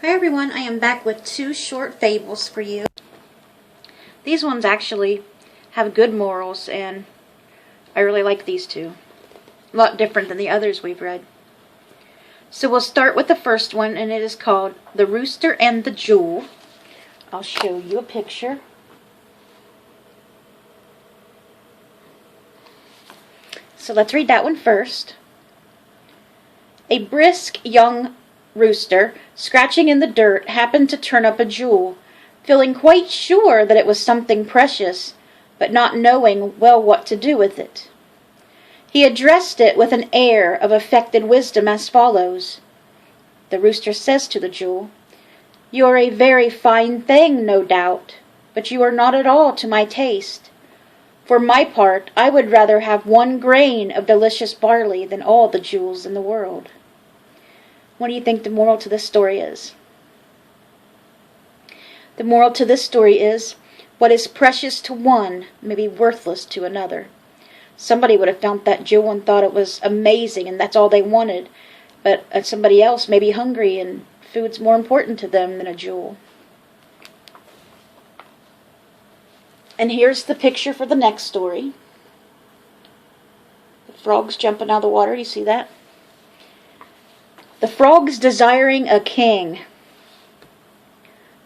Hi everyone, I am back with 2 short fables for you. These ones actually have good morals, and I really like these 2. A lot different than the others we've read. So we'll start with the first one, and it is called The Rooster and the Jewel. I'll show you a picture. So let's read that one first. A brisk young rooster, scratching in the dirt, happened to turn up a jewel, feeling quite sure that it was something precious, but not knowing well what to do with it. He addressed it with an air of affected wisdom as follows. The rooster says to the jewel, "You are a very fine thing, no doubt, but you are not at all to my taste. For my part, I would rather have 1 grain of delicious barley than all the jewels in the world." What do you think the moral to this story is? The moral to this story is, what is precious to one may be worthless to another. Somebody would have found that jewel and thought it was amazing and that's all they wanted, but somebody else may be hungry and food's more important to them than a jewel. And here's the picture for the next story. The frog's jumping out of the water, you see that? The frogs desiring a king.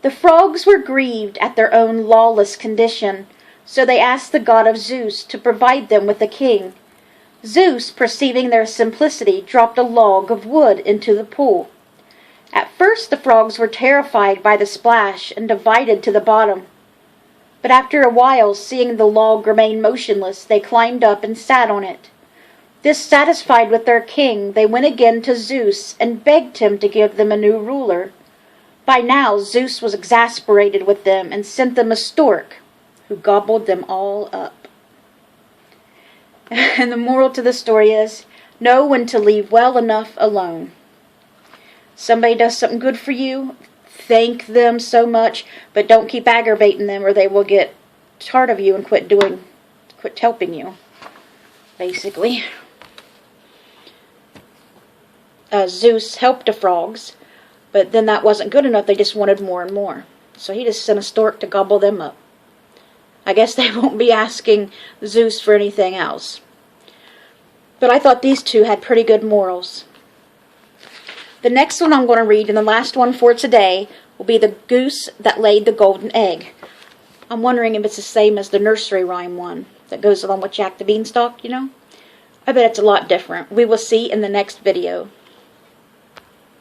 The frogs were grieved at their own lawless condition, so they asked the god of Zeus to provide them with a king. Zeus, perceiving their simplicity, dropped a log of wood into the pool. At first the frogs were terrified by the splash and divided to the bottom. But after a while, seeing the log remain motionless, they climbed up and sat on it. This satisfied with their king, they went again to Zeus and begged him to give them a new ruler. By now Zeus was exasperated with them and sent them a stork, who gobbled them all up. And the moral to the story is, know when to leave well enough alone. Somebody does something good for you, thank them so much, but don't keep aggravating them or they will get tired of you and quit helping you, basically. Zeus helped the frogs, but then that wasn't good enough. They just wanted more and more. So he just sent a stork to gobble them up. I guess they won't be asking Zeus for anything else. But I thought these 2 had pretty good morals. The next one I'm going to read, and the last one for today, will be The Goose That Laid the Golden Egg. I'm wondering if it's the same as the nursery rhyme one that goes along with Jack the Beanstalk, you know? I bet it's a lot different. We will see in the next video.